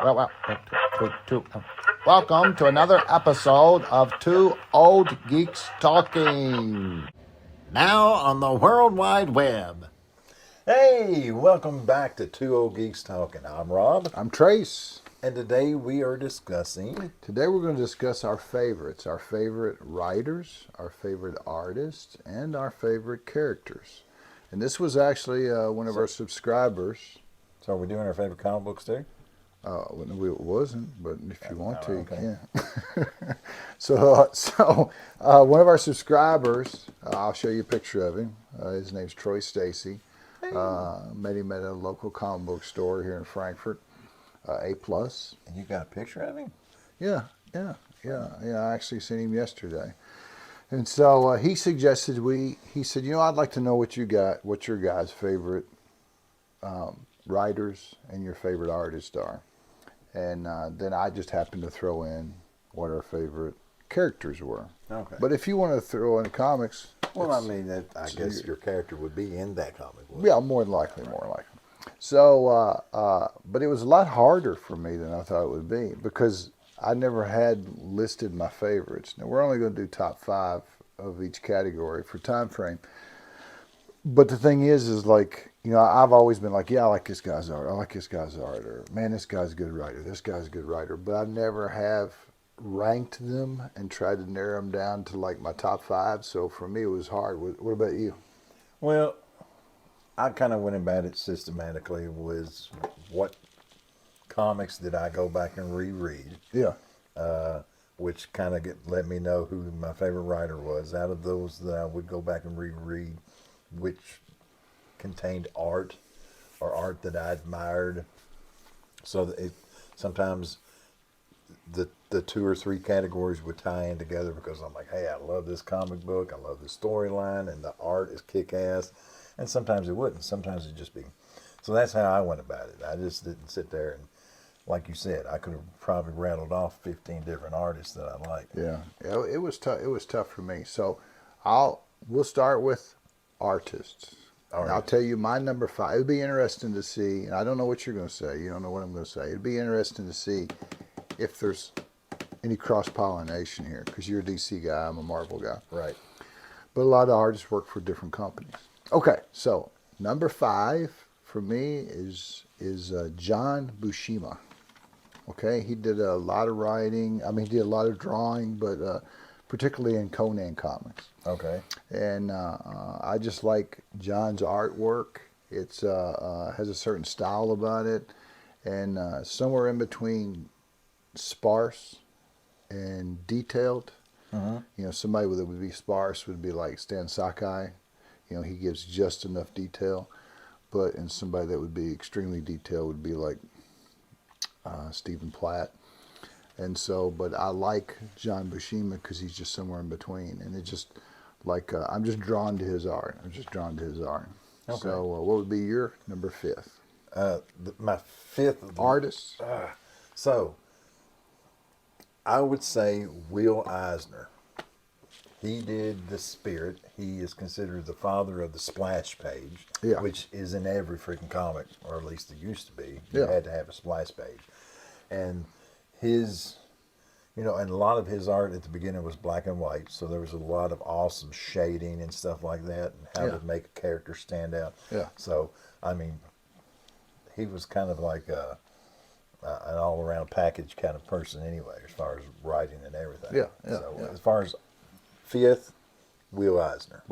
Well, welcome to another episode of Two Old Geeks Talking. Now on the World Wide Web. Hey, welcome back to Two Old Geeks Talking. I'm Rob. I'm Trace. And today we are discussing... Today we're going to discuss our favorites, our favorite writers, our favorite artists, and our favorite characters. And this was actually one of our subscribers. So are we doing our favorite comic books too? It wasn't, but if you want to, okay. you can. So one of our subscribers, I'll show you a picture of him. His name's Troy Stacy. Met him at a local comic book store here in Frankfurt. A+. And you got a picture of him? Yeah. I actually seen him yesterday. And so he suggested he said, I'd like to know what your guys' favorite writers and your favorite artists are. And then I just happened to throw in what our favorite characters were. Okay. But if you want to throw in comics... Well, I mean, I guess your character would be in that comic book. Yeah, more than likely. So, but it was a lot harder for me than I thought it would be because I never had listed my favorites. Now, we're only going to do top 5 of each category for time frame. But the thing is like, I've always been like, yeah, I like this guy's art. I like this guy's art. Or, man, this guy's a good writer. This guy's a good writer. But I never have ranked them and tried to narrow them down to like my top 5. So for me, it was hard. What about you? Well, I kind of went about it systematically was what comics did I go back and reread. Yeah. Which kind of let me know who my favorite writer was. Out of those that I would go back and reread, which contained art or art that I admired. So that sometimes the 2 or 3 categories would tie in together because I'm like, hey, I love this comic book. I love the storyline and the art is kick-ass. And sometimes it wouldn't. Sometimes it'd just be. So that's how I went about it. I just didn't sit there and, like you said, I could have probably rattled off 15 different artists that I liked. Yeah, it was tough. It was tough for me. So we'll start with artists. All right. I'll tell you my number 5. It'd be interesting to see, and I don't know what you're going to say. You don't know what I'm going to say. It'd be interesting to see if there's any cross-pollination here, because you're a DC guy, I'm a Marvel guy. Right. But a lot of artists work for different companies. Okay, so number 5 for me is John Buscema. Okay, he did a lot of writing. I mean, he did a lot of drawing, but particularly in Conan comics. Okay. And I just like John's artwork. It's has a certain style about it, and somewhere in between sparse and detailed. Uh-huh. Somebody that would be sparse would be like Stan Sakai. He gives just enough detail. And somebody that would be extremely detailed would be like Stephen Platt. And so, but I like John Buscema because he's just somewhere in between. And it's just like, I'm just drawn to his art. Okay. So what would be your number 5? My 5th artist? So, I would say Will Eisner. He did The Spirit. He is considered the father of the splash page, which is in every freaking comic, or at least it used to be. You had to have a splash page. And his, and a lot of his art at the beginning was black and white, so there was a lot of awesome shading and stuff like that, and how to make a character stand out. Yeah. So, I mean, he was kind of like an all-around package kind of person anyway, as far as writing and everything. So as far as 5th, Will Eisner.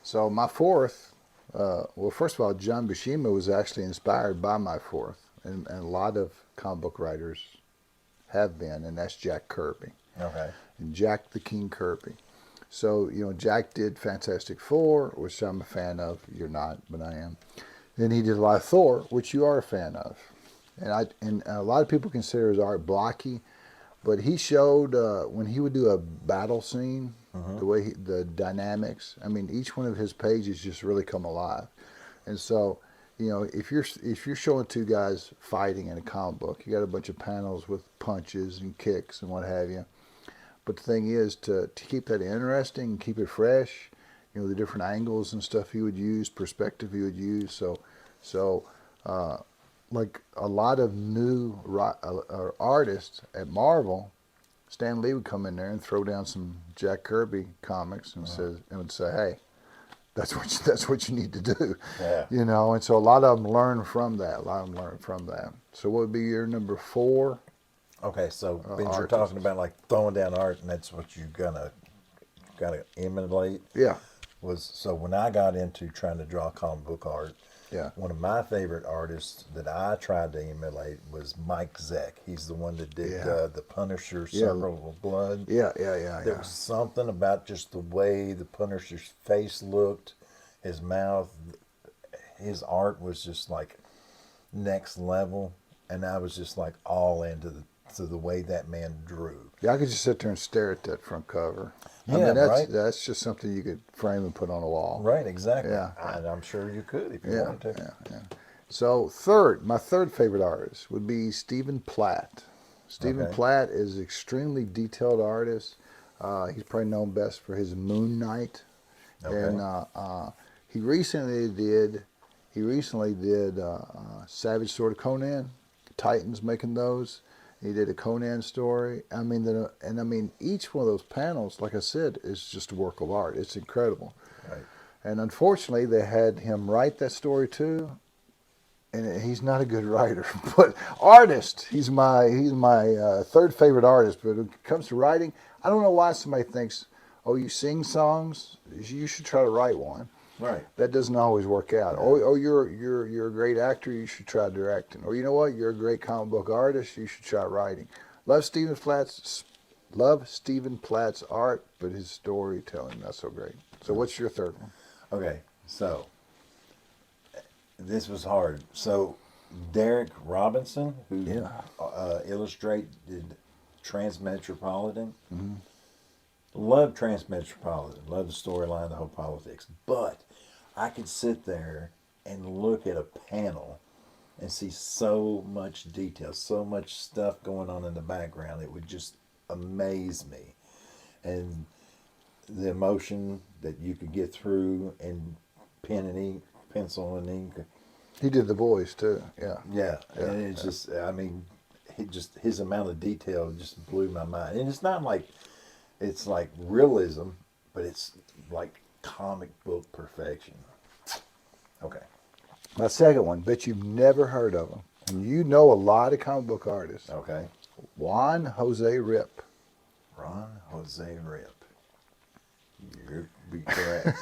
So my 4th, well, first of all, John Buscema was actually inspired by my 4th, and a lot of comic book writers have been, and that's Jack Kirby. Okay. And Jack the King Kirby. So, Jack did Fantastic Four, which I'm a fan of. You're not, but I am. Then he did a lot of Thor, which you are a fan of. And a lot of people consider his art blocky, but he showed when he would do a battle scene, the way the dynamics. I mean, each one of his pages just really come alive. And so, if you're showing 2 guys fighting in a comic book, you got a bunch of panels with punches and kicks and what have you. But the thing is to keep that interesting and keep it fresh. The different angles and stuff he would use, perspective he would use. So like a lot of new artists at Marvel, Stan Lee would come in there and throw down some Jack Kirby comics and would say, "Hey, that's what you need to do," Yeah. you know. And so a lot of them learn from that. So what would be your number 4? Okay, so when you're Artists. talking about like throwing down art, and that's what you gotta emulate. Yeah, Was so when I got into trying to draw comic book art, yeah, one of my favorite artists that I tried to emulate was Mike Zeck. He's the one that did Yeah. the Punisher, Yeah. Circle of Blood. yeah. There was something about just the way the Punisher's face looked, his mouth, his art was just like next level, and I was just like all into the way that man drew. Yeah, I could just sit there and stare at that front cover. I Yeah, mean, right. that's just something you could frame and put on a wall. Right, exactly. Yeah. And I'm sure you could if you Yeah, wanted to. yeah. So my third favorite artist would be Stephen Platt. Stephen Okay. Platt is an extremely detailed artist. He's probably known best for his Moon Knight, Okay. and he recently did Savage Sword of Conan. Titans making those. He did a Conan story. I mean, each one of those panels, like I said, is just a work of art. It's incredible. Right. And unfortunately, they had him write that story too, and he's not a good writer, but artist. He's my third favorite artist. But when it comes to writing, I don't know why somebody thinks, oh, you sing songs, you should try to write one. Right. That doesn't always work out. Oh, you're a great actor, you should try directing. Or you know what, you're a great comic book artist, you should try writing. Love Stephen Platt's art, but his storytelling not so great. So what's your third one? Okay, so this was hard. So Derek Robinson, who Yeah. illustrated Transmetropolitan, loved Transmetropolitan, loved the storyline, the whole politics. But I could sit there and look at a panel and see so much detail, so much stuff going on in the background. It would just amaze me. And the emotion that you could get through in pen and ink, pencil and ink. He did The Boys too. Yeah. Yeah, Yeah, and it's just, I mean, his amount of detail just blew my mind. And it's not like, it's like realism, but it's like comic book perfection. Okay. My second one, bet you've never heard of him. And you know a lot of comic book artists. Okay. Juan Jose Rip. Ron Jose Rip. You'd be correct.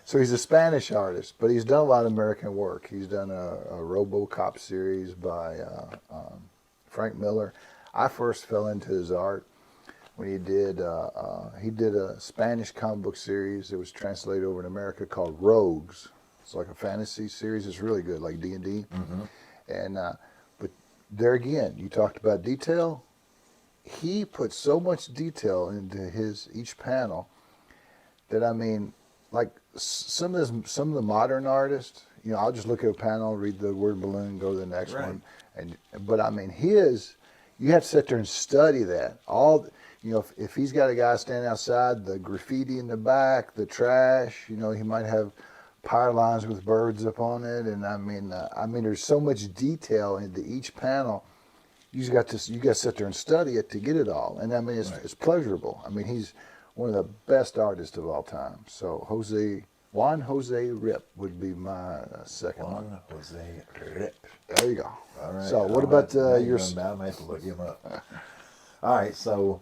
So he's a Spanish artist, but he's done a lot of American work. He's done a RoboCop series by Frank Miller. I first fell into his art when he did a Spanish comic book series that was translated over in America called Rogues. It's like a fantasy series. It's really good, like D&D. And but there again, you talked about detail. He put so much detail into each panel that, I mean, like some of the modern artists, you know, I'll just look at a panel, read the word balloon, go to the next Right. one, but I mean you have to sit there and study that. You know, if he's got a guy standing outside, the graffiti in the back, the trash, you know, he might have power lines with birds up on it, and I mean, there's so much detail into each panel. You got to sit there and study it to get it all, and I mean, it's pleasurable. I mean, he's one of the best artists of all time. So Juan Jose Rip would be my second one. Juan Jose Rip. There you go. All right. So what about now your? you're going down, I have to look him up. All right, so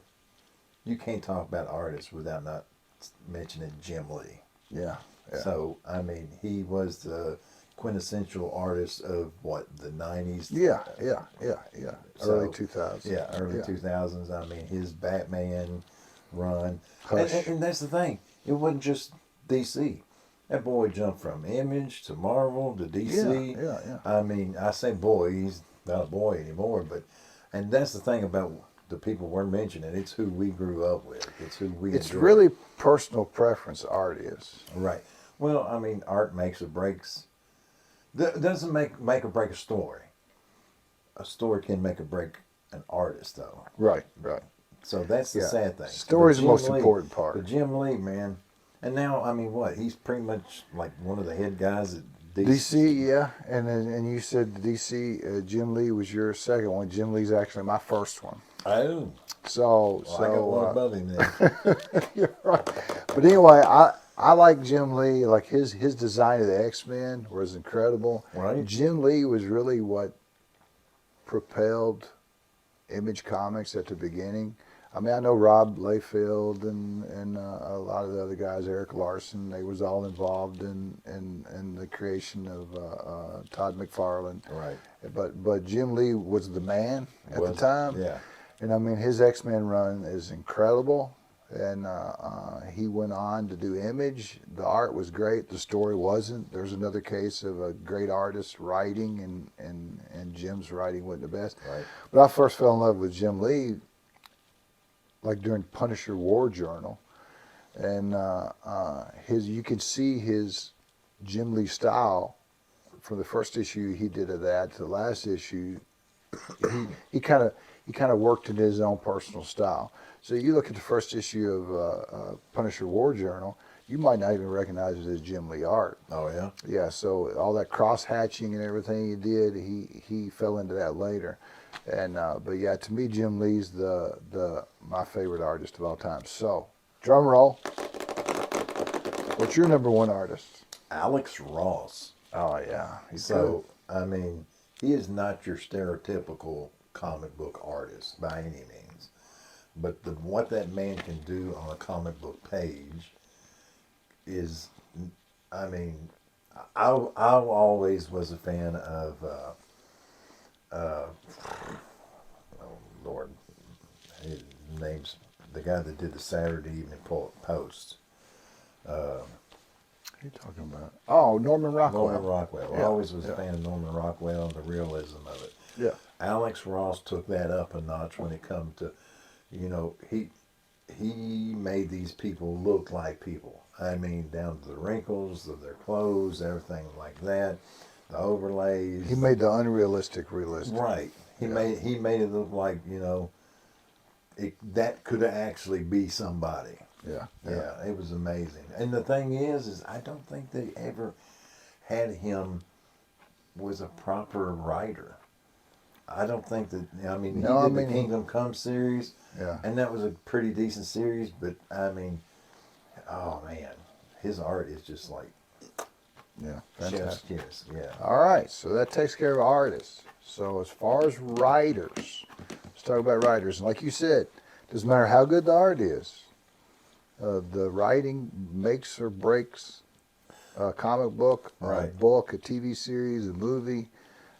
you can't talk about artists without not mentioning Jim Lee. Yeah. So, I mean, he was the quintessential artist of what, the 90s? Yeah. So, Early 2000s. Yeah, early 2000s. I mean, his Batman run. Hush. And that's the thing. It wasn't just DC. That boy jumped from Image to Marvel to DC. Yeah. I mean, I say boy, he's not a boy anymore, but, and that's the thing about the people we're mentioning. It's who we grew up with. It's who we It's enjoy. really personal preference. Art is. Right. Well, I mean, art makes or breaks. Doesn't make or break a story. A story can make or break an artist, though. Right. So that's the sad thing. Story's But the most Jim Lee- important part. But Jim Lee, man, and now I mean, what? He's pretty much like one of the head guys at DC, yeah, and you said DC. Jim Lee was your second one. Jim Lee's actually my first one. Oh, So well, I got one above him then. you're right. But anyway, I like Jim Lee. Like his design of the X-Men was incredible. Right. Jim Lee was really what propelled Image Comics at the beginning. I mean, I know Rob Layfield and a lot of the other guys, Eric Larson, they was all involved in the creation of Todd McFarlane. Right. But Jim Lee was the man at the time. Yeah. And I mean, his X-Men run is incredible. And he went on to do Image. The art was great. The story wasn't. There's another case of a great artist writing, and Jim's writing wasn't the best. Right. But I first fell in love with Jim Lee, like during Punisher War Journal, and you could see his Jim Lee style from the first issue he did of that to the last issue. He kind of worked in his own personal style. So you look at the first issue of Punisher War Journal, you might not even recognize it as Jim Lee art. Oh yeah. Yeah. So all that cross hatching and everything he did, he fell into that later. And but yeah, to me, Jim Lee's my favorite artist of all time. So, drum roll. What's your number one artist? Alex Ross. Oh yeah, he's So I mean, he is not your stereotypical comic book artist by any means, but what that man can do on a comic book page is, I mean, I always was a fan of. Oh Lord, his name's the guy that did the Saturday Evening Post. What are you talking about? Oh, Norman Rockwell. Norman Rockwell. I Yeah, always was yeah. a fan of Norman Rockwell and the realism of it. Yeah. Alex Ross took that up a notch when it come to, he made these people look like people. I mean, down to the wrinkles of their clothes, everything like that, the overlays. He made the unrealistic realistic. Right. He made it look like, that could actually be somebody. Yeah. Yeah, it was amazing. And the thing is I don't think they ever had him was a proper writer. I don't think that, he did the Kingdom Come series, Yeah. and that was a pretty decent series, but oh man, his art is just like Yeah. chef's Fantastic. kiss. Yeah. All right, so that takes care of artists. So as far as writers, let's talk about writers. And like you said, doesn't matter how good the art is. The writing makes or breaks a comic book, a Right. book, a TV series, a movie.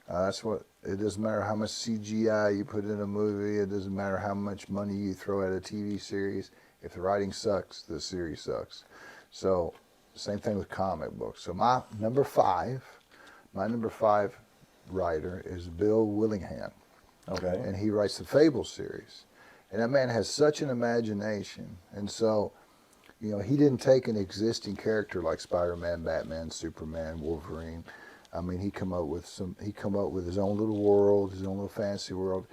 That's what. It doesn't matter how much CGI you put in a movie. It doesn't matter how much money you throw at a TV series. If the writing sucks, the series sucks. So, same thing with comic books. So my number five writer is Bill Willingham, Okay. and he writes the Fable series. And that man has such an imagination. And so, he didn't take an existing character like Spider-Man, Batman, Superman, Wolverine. I mean, he come up with his own little world, his own little fantasy world.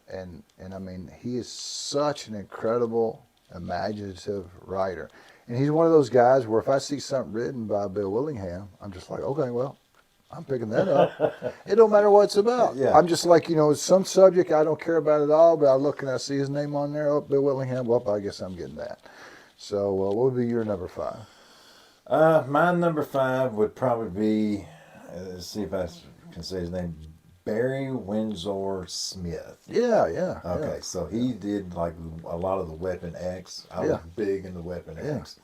And I mean, he is such an incredible, imaginative writer. And he's one of those guys where if I see something written by Bill Willingham, I'm just like, okay, well, I'm picking that up. It don't matter what it's about. Yeah. I'm just like, some subject I don't care about at all, but I look and I see his name on there. Oh, Bill Willingham. Well, I guess I'm getting that. So, what would be your number five? My number five would probably be, let's see if I can say his name, Barry Windsor Smith. Yeah. Okay, so he did like a lot of the Weapon X. I was Yeah. big into Weapon Yeah. X.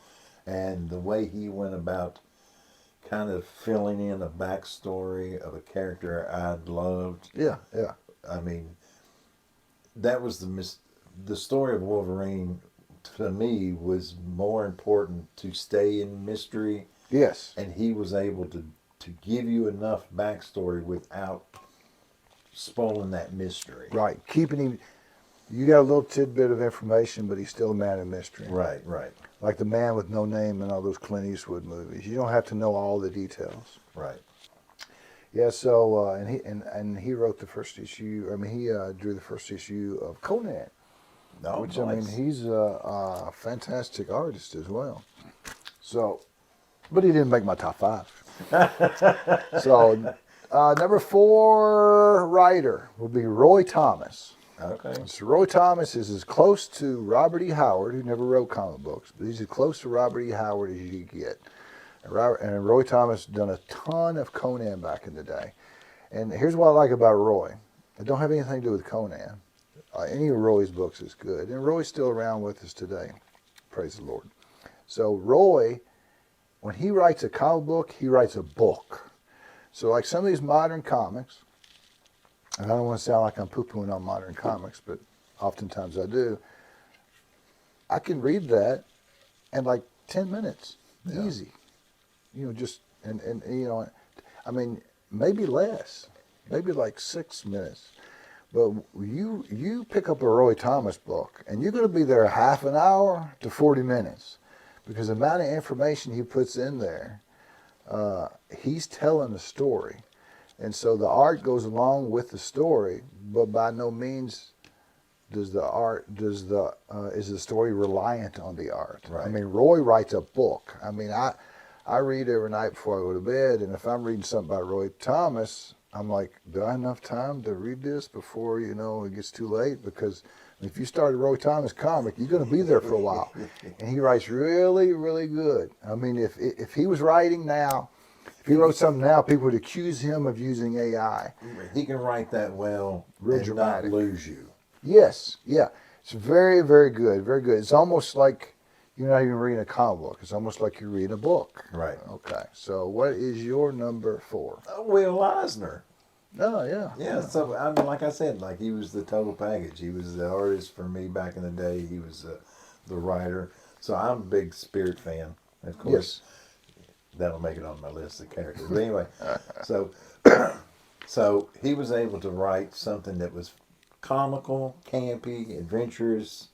And the way he went about kind of filling in a backstory of a character I'd loved. Yeah. I mean, that was the story of Wolverine to me was more important to stay in mystery, Yes. and he was able to give you enough backstory without spoiling that mystery. Right. Keeping him. You got a little tidbit of information, but he's still a man of mystery. Right. Like the Man with No Name in all those Clint Eastwood movies. You don't have to know all the details. Right. Yeah. So and he wrote the first issue. I mean, he drew the first issue of Conan. No, Which, I mean, he's a fantastic artist as well. So, but he didn't make my top five. So, number 4 writer will be Roy Thomas. Okay. So Roy Thomas is as close to Robert E. Howard, who never wrote comic books, but he's as close to Robert E. Howard as you get. And Roy Thomas done a ton of Conan back in the day. And here's what I like about Roy. It don't have anything to do with Conan. Any of Roy's books is good. And Roy's still around with us today. Praise the Lord. So Roy, when he writes a comic book, he writes a book. So like some of these modern comics, and I don't want to sound like I'm poo-pooing on modern comics, but oftentimes I do, I can read that in like 10 minutes. Easy. Just, and I mean, maybe less. Maybe like 6 minutes. But you pick up a Roy Thomas book, and you're going to be there half an hour to 40 minutes. Because the amount of information he puts in there, he's telling a story. And so the art goes along with the story, but by no means is the story reliant on the art. Right. I mean, Roy writes a book. I mean, I read every night before I go to bed, and if I'm reading something by Roy Thomas, I'm like, do I have enough time to read this before, it gets too late? Because if you start a Roy Thomas comic, you're going to be there for a while. And he writes really, really good. I mean, if he was writing now, if he wrote something now, people would accuse him of using AI. He can write that well Real and dramatic. not lose you. Yes, yeah. It's very, very good, very good. It's almost like you're not even reading a comic book. It's almost like you're reading a book. Right. Okay. So what is your number 4? Will Eisner. Oh, yeah. Yeah, so I mean, like I said, like he was the total package. He was the artist for me back in the day. He was the writer. So I'm a big Spirit fan, of course. Yes. That'll make it on my list of characters. But anyway, so so he was able to write something that was comical, campy, adventurous,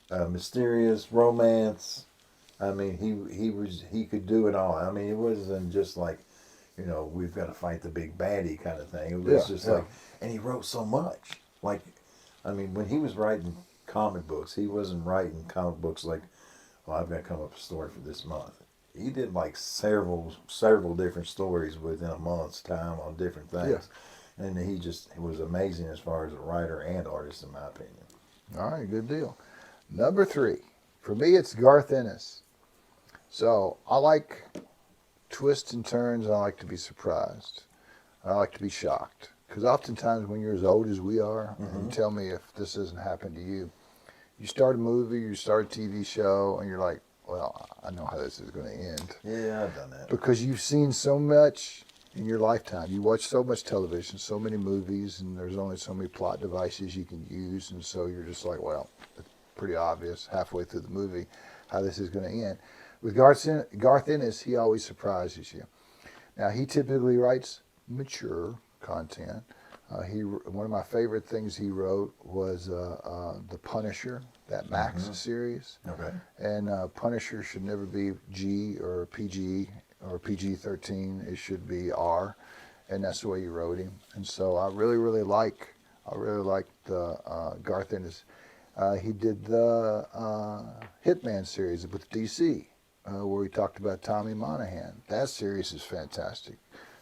mysterious, romance. I mean, he could do it all. I mean, it wasn't just like, we've got to fight the big baddie kind of thing. It was just like, and he wrote so much. Like, I mean, when he was writing comic books, he wasn't writing comic books like, well, I've got to come up with a story for this month. He did like several different stories within a month's time on different things. Yeah. And he was amazing as far as a writer and artist, in my opinion. All right, good deal. Number 3. For me, it's Garth Ennis. So I like twists and turns, and I like to be surprised. I like to be shocked. Because oftentimes when you're as old as we are, and tell me if this hasn't happened to you, you start a movie, you start a TV show, and you're like, well, I know how this is going to end. Yeah, I've done that. Because you've seen so much in your lifetime. You watch so much television, so many movies, and there's only so many plot devices you can use, and so you're just like, well, it's pretty obvious halfway through the movie how this is going to end. With Garth Ennis, he always surprises you. Now, he typically writes mature content. One of my favorite things he wrote was The Punisher, that Max series. Okay. And Punisher should never be G or PG or PG-13. It should be R, and that's the way he wrote him. And so I really, really like the Garth Ennis. He did the Hitman series with DC, where he talked about Tommy Monahan. That series is fantastic.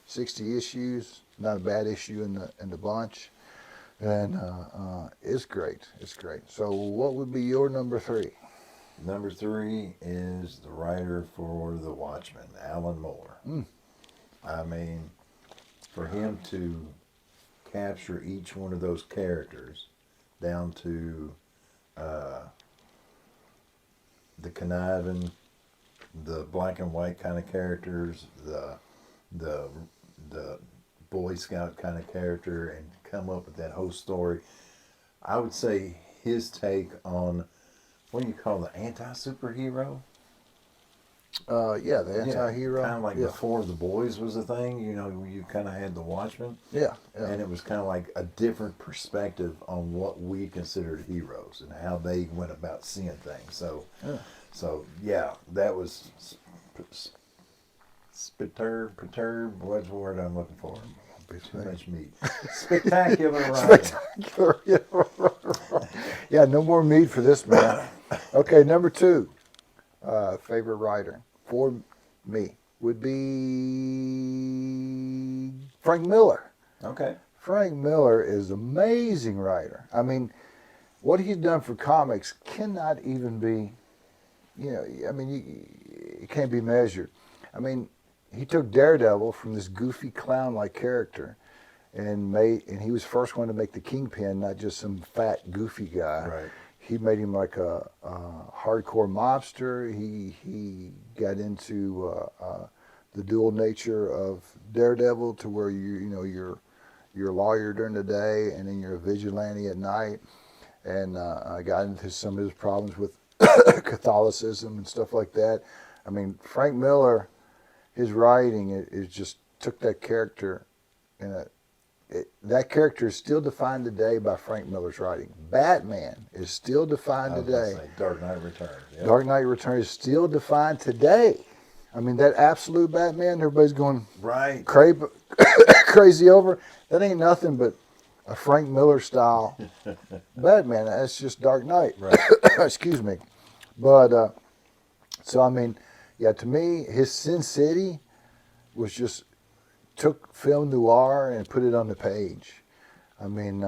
60 issues, not a bad issue in the bunch, and it's great. It's great. So, what would be your number 3? Number 3 is the writer for The Watchmen, Alan Moore. I mean, for him to capture each one of those characters down to the conniving, the black and white kind of characters, the Boy Scout kind of character, and come up with that whole story. I would say his take on, what do you call the anti-superhero? Yeah, the anti-hero. Kind of like before The Boys was a thing, you kind of had the Watchmen. Yeah. And it was kind of like a different perspective on what we considered heroes and how they went about seeing things. So that was perturb. What's the word I'm looking for? Too much meat. Spectacular writing. Spectacular. Yeah, no more meat for this man. Okay, number 2, favorite writer for me. would be Frank Miller. Okay. Frank Miller is an amazing writer. I mean, what he's done for comics cannot even be, it can't be measured. I mean, he took Daredevil from this goofy clown-like character and he was the first one to make the Kingpin, not just some fat, goofy guy. Right. He made him like a hardcore mobster. He got into the dual nature of Daredevil to where you're a lawyer during the day and then you're a vigilante at night. And I got into some of his problems with Catholicism and stuff like that. I mean, Frank Miller, his writing it just took that character and that character is still defined today by Frank Miller's writing. Batman is still defined today. Dark Knight Returns. Yep. Dark Knight Returns is still defined today. I mean, that absolute Batman, everybody's going right crazy over. That ain't nothing but a Frank Miller style Batman. That's just Dark Knight. Right. Excuse me. But, so I mean, yeah, to me, his Sin City was just took film noir and put it on the page. I mean,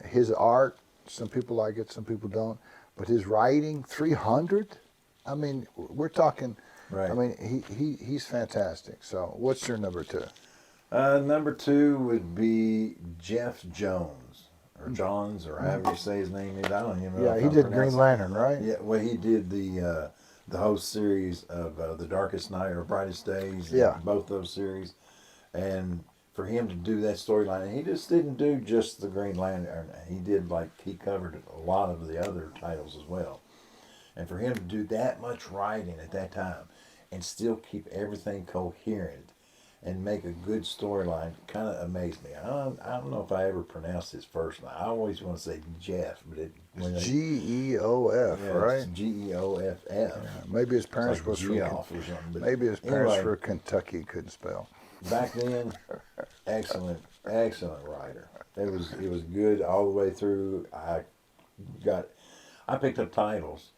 his art, some people like it, some people don't. But his writing, 300, I mean, we're talking, right. I mean, he's fantastic. So what's your number two? Number two would be Jeff Jones, or Johns, or however you say his name is. I don't even know. Yeah, he did Green Lantern, right? Yeah, well, he did the whole series of The Darkest Night or Brightest Days. Yeah. Both those series. And for him to do that storyline, and he just didn't do just the Green Lantern. He covered a lot of the other titles as well. And for him to do that much writing at that time and still keep everything coherent and make a good storyline kind of amazed me. I don't know if I ever pronounced his first name. I always want to say Jeff, but Geoff, right? It's Geoff. Yeah, maybe his parents like were from Geoff or something. But maybe his parents anyway, were Kentucky, couldn't spell. Back then, excellent writer. It was good all the way through. I picked up titles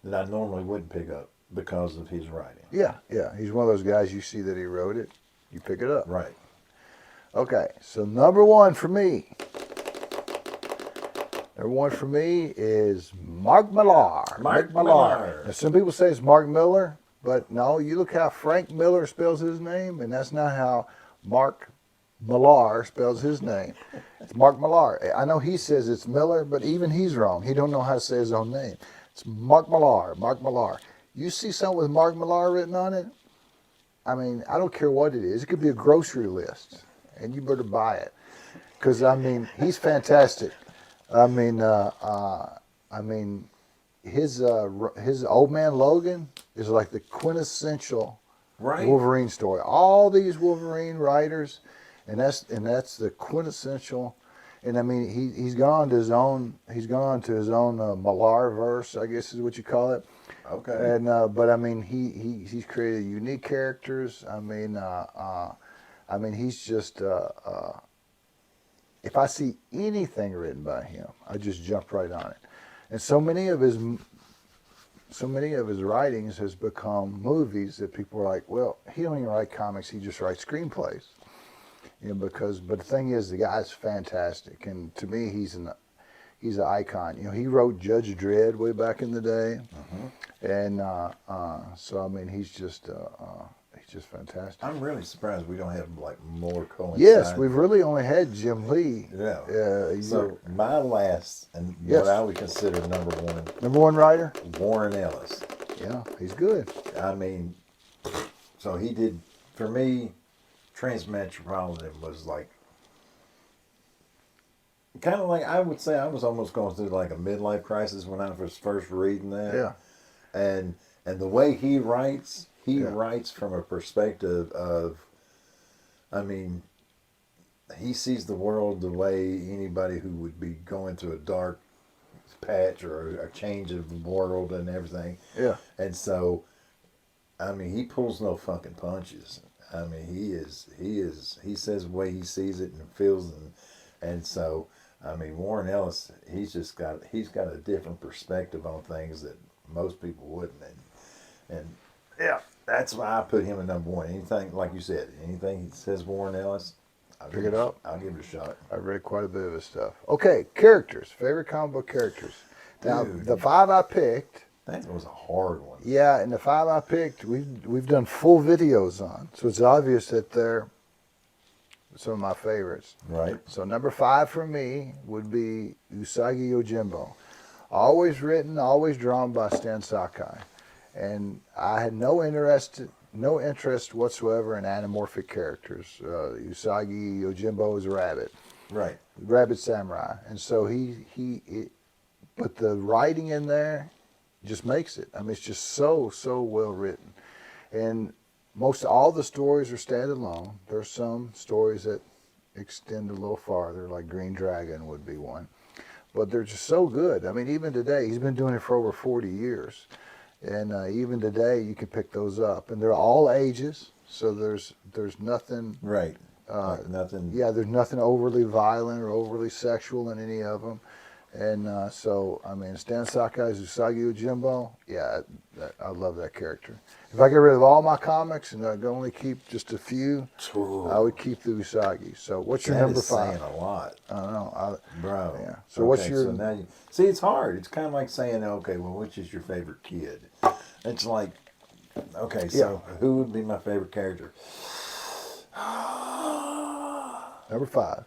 that I normally wouldn't pick up because of his writing. Yeah. He's one of those guys you see that he wrote it, you pick it up. Right. Okay, so number one for me is Mark Millar. Mark Millar. Now, some people say it's Mark Miller, but no, you look how Frank Miller spells his name, and that's not how Mark Millar spells his name. It's Mark Millar. I know he says it's Miller, but even he's wrong. He don't know how to say his own name. It's Mark Millar. Mark Millar. You see something with Mark Millar written on it, I mean, I don't care what it is. It could be a grocery list, and you better buy it. Because, I mean, he's fantastic. I mean, his Old Man Logan is like the quintessential Wolverine story. All these Wolverine writers, and that's the quintessential. And I mean, he's gone to his own Millar verse, I guess is what you call it. Okay. And but I mean, he's created unique characters. I mean, he's just. If I see anything written by him, I just jump right on it. And so many of his writings has become movies that people are like, well, he don't even write comics; he just writes screenplays. You know, but the thing is, the guy's fantastic, and to me, he's an icon. You know, he wrote Judge Dredd way back in the day, and so I mean, he's just fantastic. I'm really surprised we don't have like more coincide. Yes, we've really only had Jim Lee. Yeah. So my last and Yes. what I would consider number one. Number one writer? Warren Ellis. Yeah, he's good. I mean, so he did, for me, Transmetropolitan was like, kind of like, I would say I was almost going through like a midlife crisis when I was first reading that. Yeah. And the way he writes, he Yeah. writes from a perspective of, I mean, he sees the world the way anybody who would be going through a dark patch or a change of the world and everything. Yeah. And so, I mean, he pulls no fucking punches. I mean, he says the way he sees it and feels it. And so, I mean, Warren Ellis, he's got a different perspective on things that most people wouldn't. And Yeah. that's why I put him at number one. Anything, like you said, anything he says Warren Ellis, Pick it up. I'll give it a shot. I've read quite a bit of his stuff. Okay, characters. Favorite comic book characters. Now, Dude. the 5 I picked, That was a hard one. yeah, and the 5 I picked, we've done full videos on. So it's obvious that they're some of my favorites. Right. So number 5 for me would be Usagi Yojimbo. Always written, always drawn by Stan Sakai. And I had no interest whatsoever in anamorphic characters. Usagi Yojimbo is a rabbit. Right. Rabbit Samurai. And so but the writing in there just makes it. I mean, it's just so well written. And most all the stories are standalone. There's some stories that extend a little farther, like Green Dragon would be one. But they're just so good. I mean, even today, he's been doing it for over 40 years. And even today, you can pick those up. And they're all ages, so there's nothing... Right. Nothing. Yeah, there's nothing overly violent or overly sexual in any of them. And so, I mean, Stan Sakai's Usagi Yojimbo, yeah, I love that character. If I get rid of all my comics and I could only keep just a few, I would keep the Usagi. So what's your number 5? Saying a lot. I don't know. Bro. Yeah. So what's your... So now see, it's hard. It's kind of like saying, okay, well, which is your favorite kid? It's like, okay, so who would be my favorite character? Number 5.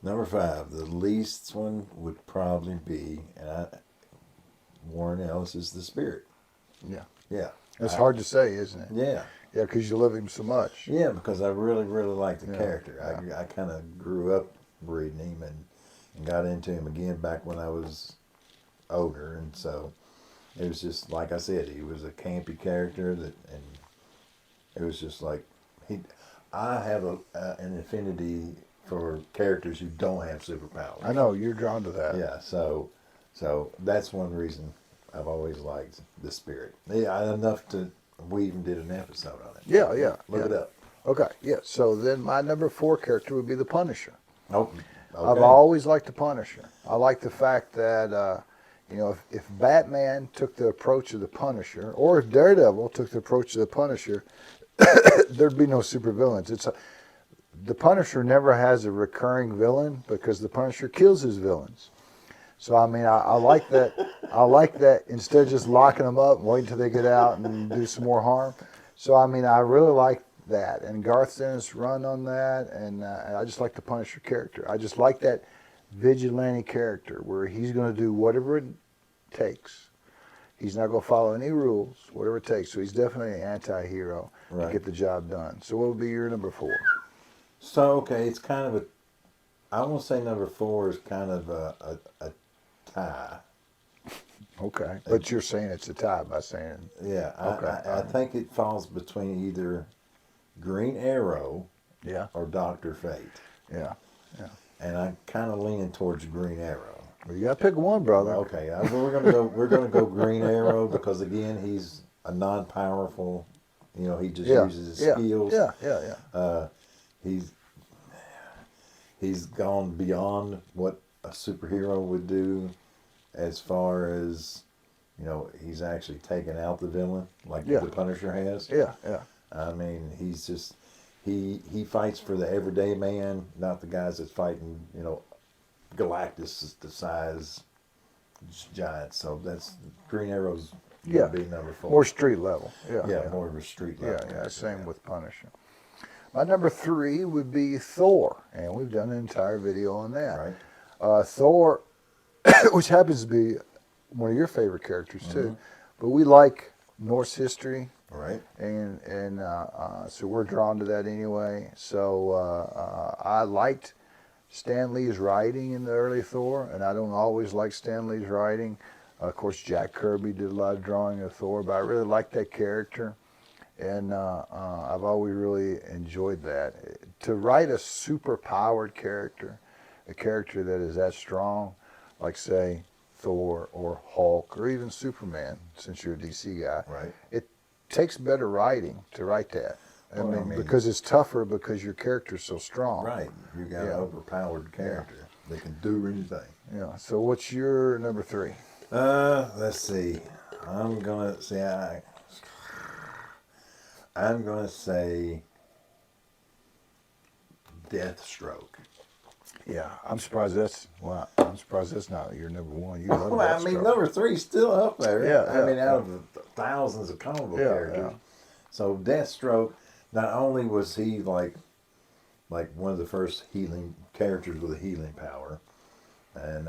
Number 5, the least one would probably be, Warren Ellis is the Spirit. Yeah. Yeah. It's hard to say, isn't it? Yeah. Yeah, because you love him so much. Yeah, because I really like the character. Yeah. I kind of grew up reading him and got into him again back when I was older, and so it was just like I said, he was a campy character and it was just like I have an affinity for characters who don't have superpowers. I know you're drawn to that. Yeah, so that's one reason I've always liked the Spirit. Yeah, enough to we even did an episode on it. Yeah. Look it up. Okay, yeah. So then my number 4 character would be the Punisher. Oh, okay. I've always liked the Punisher. I like the fact that, if Batman took the approach of the Punisher, or if Daredevil took the approach of the Punisher, there'd be no supervillains. The Punisher never has a recurring villain because the Punisher kills his villains. So, I mean, I like that. I like that instead of just locking them up and waiting until they get out and do some more harm. So, I mean, I really like that. And Garth Dennis run on that, and I just like the Punisher character. I just like that vigilante character where he's going to do whatever it takes. He's not going to follow any rules, whatever it takes. So he's definitely an anti-hero to get the job done. So what would be your number 4? So, okay, it's kind of I won't say number 4 is kind of a tie. Okay, but you're saying it's a tie by saying... Yeah, Okay. I think it falls between either Green Arrow or Dr. Fate. Yeah. And I'm kind of leaning towards Green Arrow. Well, you got to pick one, brother. Okay, we're gonna go Green Arrow because again he's a non-powerful. He just uses his skills. Yeah. He's gone beyond what a superhero would do, as far as he's actually taken out the villain like the Punisher has. Yeah. I mean, he's just he fights for the everyday man, not the guys that's fighting Galactus the size giants. So that's Green Arrow's would be number 4. More street level. Yeah, more of a street level. Yeah, same with Punisher. My number 3 would be Thor, and we've done an entire video on that. Right. Thor, which happens to be one of your favorite characters too, but we like Norse history. Right. And so we're drawn to that anyway. So I liked Stan Lee's writing in the early Thor, and I don't always like Stan Lee's writing. Of course, Jack Kirby did a lot of drawing of Thor, but I really liked that character, and I've always really enjoyed that. To write a super-powered character, a character that is that strong, like, say, Thor or Hulk or even Superman, since you're a DC guy, Right. it takes better writing to write that. I mean, because it's tougher because your character's so strong. Right. You got an overpowered character that can do anything. Yeah. So what's your number 3? Let's see. I'm gonna say I'm going to say Deathstroke. Yeah, I'm surprised that's not your number one. You love Well, I mean, Deathstroke. number three's still up there. Yeah, I mean, yeah, out of the thousands of comic book yeah, characters. yeah. So Deathstroke, not only was he like one of the first healing characters with a healing power, and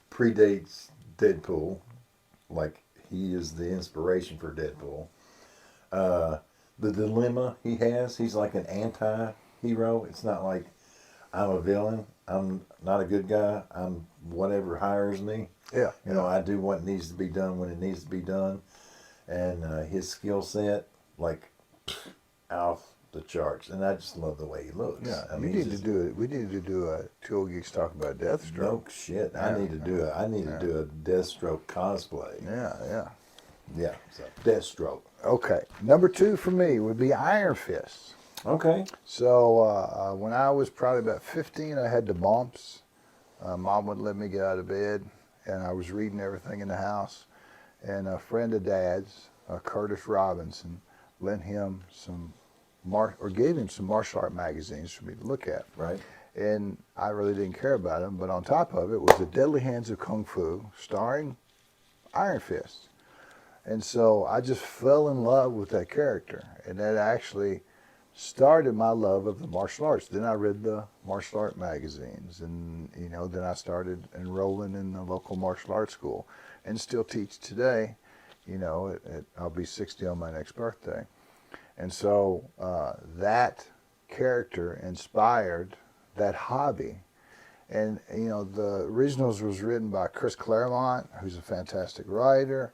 predates Deadpool, like he is the inspiration for Deadpool. Uh, the dilemma he has, he's like an anti-hero. It's not like I'm a villain. I'm not a good guy. I'm whatever hires me. Yeah, You know, I do what needs to be done when it needs to be done. And his skill set, like, off the charts. And I just love the way he looks. yeah. I You mean, need to just, do it. We need to do a Two Old Geeks talk about Deathstroke. no shit. Yeah, I need to do it. I need to do a Deathstroke cosplay. Yeah, yeah. Yeah, so Deathstroke. Okay, number two for me would be Iron Fist. Okay. So when I was probably about 15, I had the bumps. Mom wouldn't let me get out of bed, and I was reading everything in the house. And a friend of Dad's, Curtis Robinson, lent him gave him some martial art magazines for me to look at. Right. And I really didn't care about them, but on top of it was The Deadly Hands of Kung Fu, starring Iron Fist. And so I just fell in love with that character, and that actually started my love of the martial arts. Then I read the martial art magazines, and then I started enrolling in the local martial arts school, and still teach today. I'll be 60 on my next birthday, and so that character inspired that hobby. And the originals was written by Chris Claremont, who's a fantastic writer.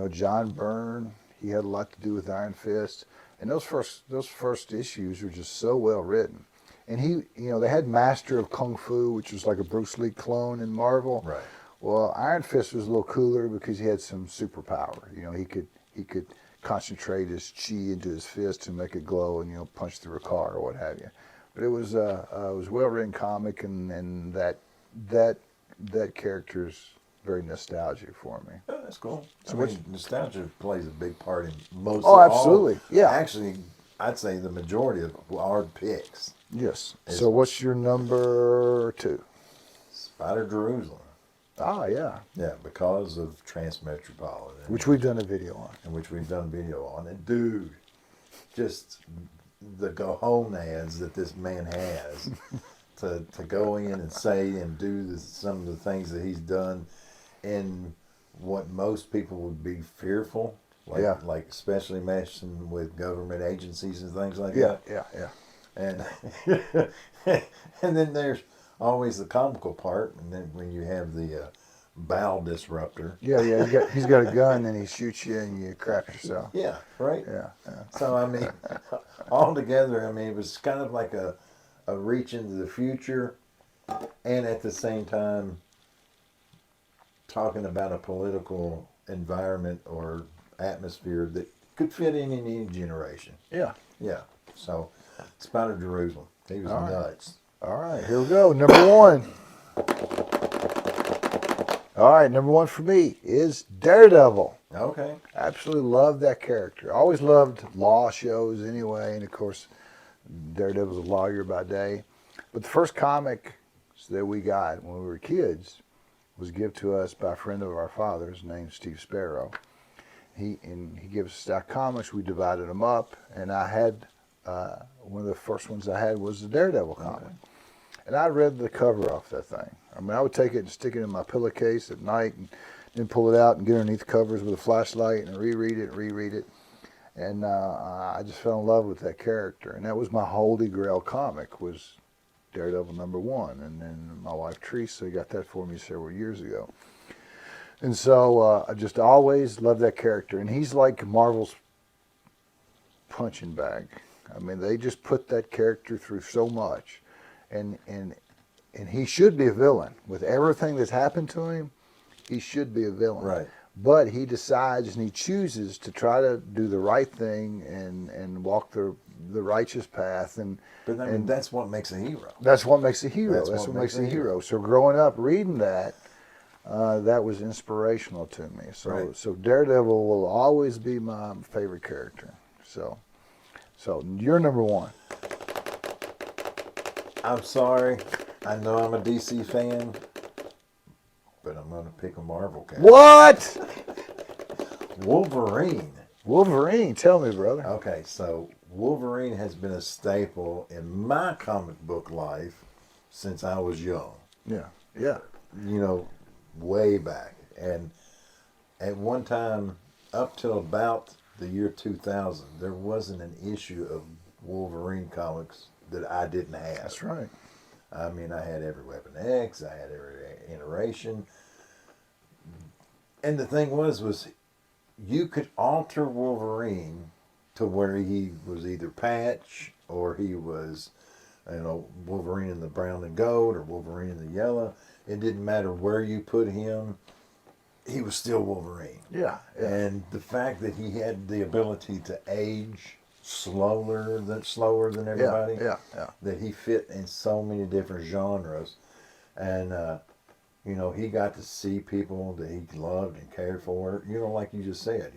John Byrne, he had a lot to do with Iron Fist. And those first issues were just so well written. And they had Master of Kung Fu, which was like a Bruce Lee clone in Marvel. Right. Well, Iron Fist was a little cooler because he had some superpower. He could concentrate his chi into his fist to make it glow and punch through a car or what have you. But it was a well written comic, and that character's very nostalgic for me. Oh, that's cool. So I mean, nostalgia plays a big part in most Oh, of absolutely. all. Yeah. Actually, I'd say the majority of our picks. Yes. Is- So what's your number two? Spider Jerusalem. Ah, yeah. Yeah, because of Transmetropolitan. Which we've done a video on. and which we've done video on. And dude, just the gonads that this man has to go in and say and do some of the things that he's done in what most people would be fearful, like especially messing with government agencies and things like that. Yeah. And and then there's always the comical part, and then when you have the bowel disruptor. Yeah. He's got a gun and he shoots you and you crap yourself. Yeah, right. Yeah. So I mean, altogether, I mean, it was kind of like a reach into the future, and at the same time, talking about a political environment or atmosphere that could fit in any generation. Yeah. Yeah. So, Spider Jerusalem, he was All right. nuts. All right, here we go. Number one. All right, number one for me is Daredevil. Okay. Absolutely love that character. Always loved law shows anyway, and of course, Daredevil's a lawyer by day. But the first comic that we got when we were kids was given to us by a friend of our father's named Steve Sparrow. He gave us stack comics. We divided them up, and I had one of the first ones I had was the Daredevil comic. Okay. And I read the cover off that thing. I mean, I would take it and stick it in my pillowcase at night and then pull it out and get underneath the covers with a flashlight and reread it. And I just fell in love with that character. And that was my holy grail comic, was Daredevil #1. And then my wife Teresa got that for me several years ago. And so I just always loved that character. And he's like Marvel's punching bag. I mean, they just put that character through so much. And he should be a villain. With everything that's happened to him, he should be a villain. Right. But he decides and he chooses to try to do the right thing and walk the righteous path. But I mean, that's what makes a hero. That's what makes a hero. That's What what makes makes a a hero. So growing up reading that, that was inspirational to me. So Right. so Daredevil will always be my favorite character. So So you're number one. I'm sorry. I know I'm a DC fan, but I'm going to pick a Marvel character. What? Wolverine. Wolverine. Tell me, brother. Okay, so Wolverine has been a staple in my comic book life since I was young. Yeah. Yeah. You know, way back. And at one time, up till about the year 2000, there wasn't an issue of Wolverine comics that I didn't have. That's right. I mean, I had every Weapon X, I had every iteration. And the thing was you could alter Wolverine to where he was either Patch or he was, Wolverine in the brown and gold or Wolverine in the yellow. It didn't matter where you put him, he was still Wolverine. Yeah. Yeah. And the fact that he had the ability to age slower than everybody, Yeah. Yeah. that he fit in so many different genres, and he got to see people that he loved and cared for. Like you just said,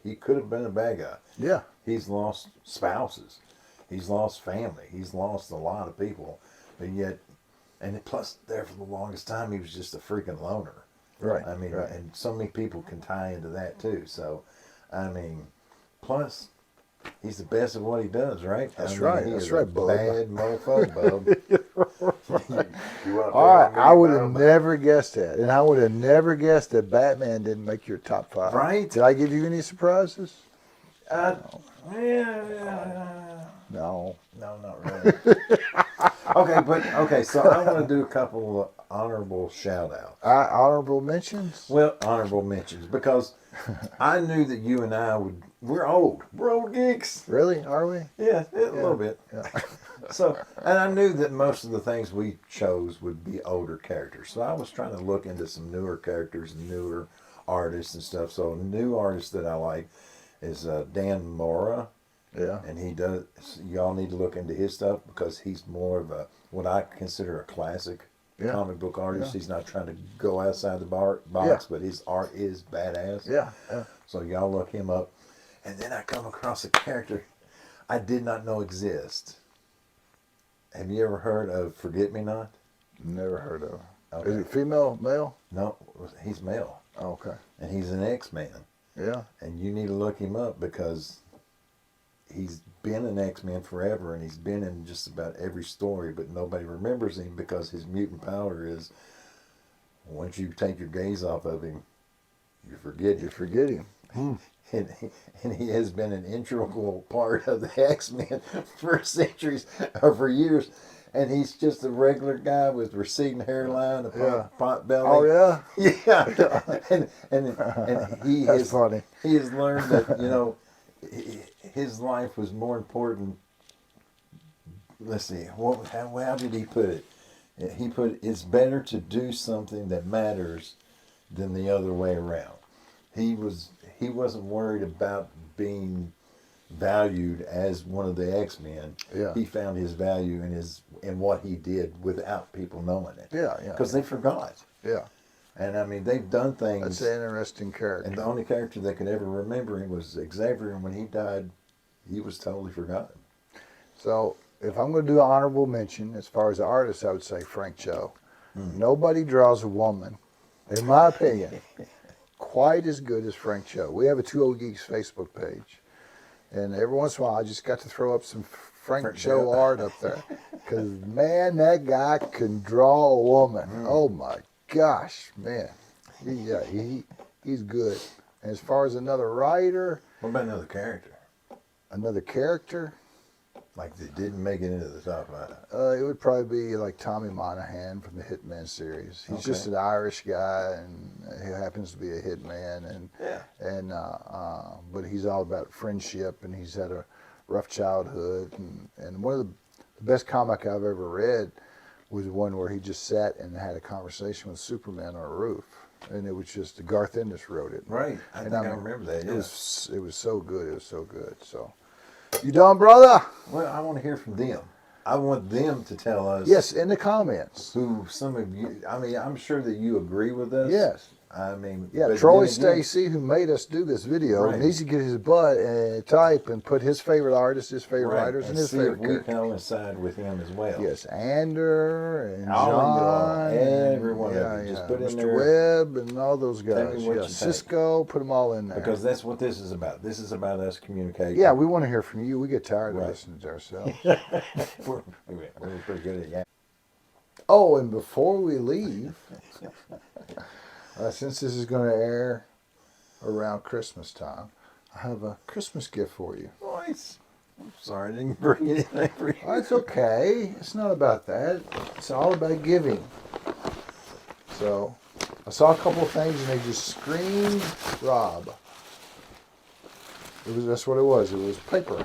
he could have been a bad guy. Yeah. He's lost spouses, he's lost family, he's lost a lot of people, but yet, and plus there for the longest time he was just a freaking loner. Right. I mean, right. and so many people can tie into that too. So, I mean, plus he's the best at what he does, right? That's I mean, right. He That's is right, a bub. bad mofo, bub. All right. I would have never guessed that, and I would have never guessed that Batman didn't make your top 5. Right? Did I give you any surprises? Yeah. No. No, not really. Okay. So I want to do a couple of honorable shout outs. Honorable mentions. Well, honorable mentions because I knew that you and I would. We're old. We're old geeks. Really? Are we? Yeah, a little bit. Yeah. So, and I knew that most of the things we chose would be older characters. So I was trying to look into some newer characters and newer artists and stuff. So, a new artist that I like is Dan Mora. Yeah. And he does, y'all need to look into his stuff because he's more of what I consider a classic comic book artist. Yeah. He's not trying to go outside the box, but his art is badass. Yeah. Yeah. So, y'all look him up. And then I come across a character I did not know exist. Have you ever heard of Forget Me Not? Never heard of. Okay. Is it female, male? No, he's male. Okay. And he's an X-Man. Yeah. And you need to look him up because he's been an X-Man forever and he's been in just about every story, but nobody remembers him because his mutant power is once you take your gaze off of him, you forget him. You forget him. And he has been an integral part of the X-Men for centuries or for years. And he's just a regular guy with receding hairline, a pot belly. Oh, yeah? Yeah. and he That's funny. He has learned that, his life was more important. Let's see, how did he put it? He put, it's better to do something that matters than the other way around. He wasn't worried about being valued as one of the X-Men. Yeah. He found his value in what he did without people knowing it. Yeah. Because they forgot. Yeah. And I mean, they've done things. That's an interesting character. And the only character that could ever remember him was Xavier. And when he died, he was totally forgotten. So if I'm going to do an honorable mention, as far as the artist, I would say Frank Cho. Nobody draws a woman, in my opinion, quite as good as Frank Cho. We have a Two Old Geeks Facebook page. And every once in a while, I just got to throw up some Frank Cho art up there. Because, man, that guy can draw a woman. Oh, my gosh, man. He's good. And as far as another writer. What about another character? Another character? Like that didn't make it into the top 5. It would probably be like Tommy Monahan from the Hitman series. He's just an Irish guy, and he happens to be a hitman, but he's all about friendship, and he's had a rough childhood, and one of the best comic I've ever read was one where he just sat and had a conversation with Superman on a roof, and it was just Garth Ennis wrote it. Right, I remember that. It was so good. It was so good. So. You done, brother? Well, I want to hear from them. I want them to tell us. Yes, in the comments. Who some of you, I mean, I'm sure that you agree with us. Yes. I mean, Yeah, but Troy then again- Stacy, who made us do this video, Right. needs to get his butt and type and put his favorite artists, his favorite right, writers, and and his see favorite if we characters. coincide with him as well. Yes, Ander and All of y'all, John, every one of yeah, you. Just yeah, put in Mr. there- Webb and all those Tell guys. me what Yeah, you think. Cisco, put them all in there. Because that's what this is about. This is about us communicating. Yeah, we want to hear from you. We get tired of Right. listening to ourselves. we're pretty good at that. Oh, and before we leave, since this is going to air around Christmas time, I have a Christmas gift for you. Nice. I'm sorry I didn't bring anything for you. Oh, it's okay. It's not about that. It's all about giving. So, I saw a couple of things and they just screamed Rob. That's what it was. It was paper.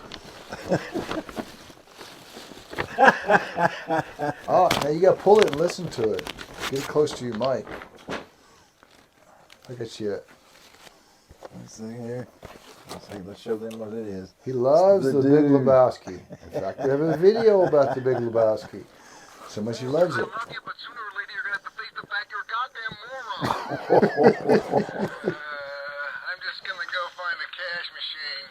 Oh, now you got to pull it and listen to it. Get it close to your mic. Look at you. Let's see here. Let's show them what it is. He loves The the Big dude. Lebowski. In fact, we have a video about the Big Lebowski. So much he loves it. I love you, but sooner or later you're gonna have to face the fact you're a goddamn moron. I'm just gonna go find the cash machine.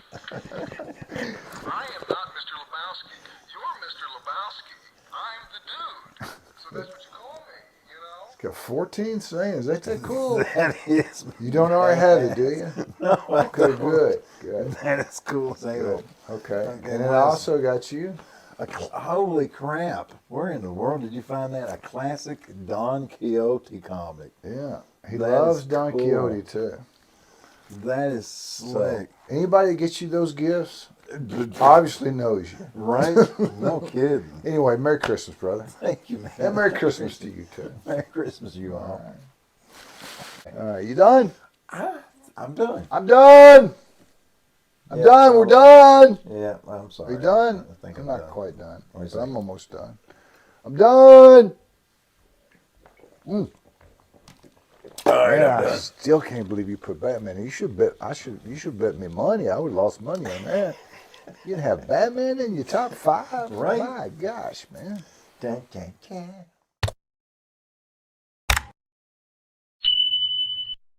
I am not Mr. Lebowski. You're Mr. Lebowski. I'm the dude. So that's what you call me, you know? It's got 14 sayings. Ain't that cool? That is. You don't already have it, do you? No, Okay, good. Good. that is cool. Say Good. Okay. Okay, And then I what else? also got you. Holy crap! Where in the world did you find that? A classic Don Quixote comic. Yeah. He That loves is Don cool. Quixote too. That is So, slick. anybody that gets you those gifts obviously knows you. Right? No kidding. Anyway, Merry Christmas, brother. Thank you, man. And Merry Christmas to you too. Merry Christmas, you all. All right, you done? I'm done. I'm done. I'm Yeah, done. We're done. Yeah, I'm sorry. Are you done? I think I'm I'm not done. quite done, What do you but I'm think? almost done. I'm done. All right, Man, I'm I done. still can't believe you put Batman. You should bet. You should bet me money. I would have lost money on that. You'd have Batman in your top 5. Right. My gosh, man. Dun, dun, dun.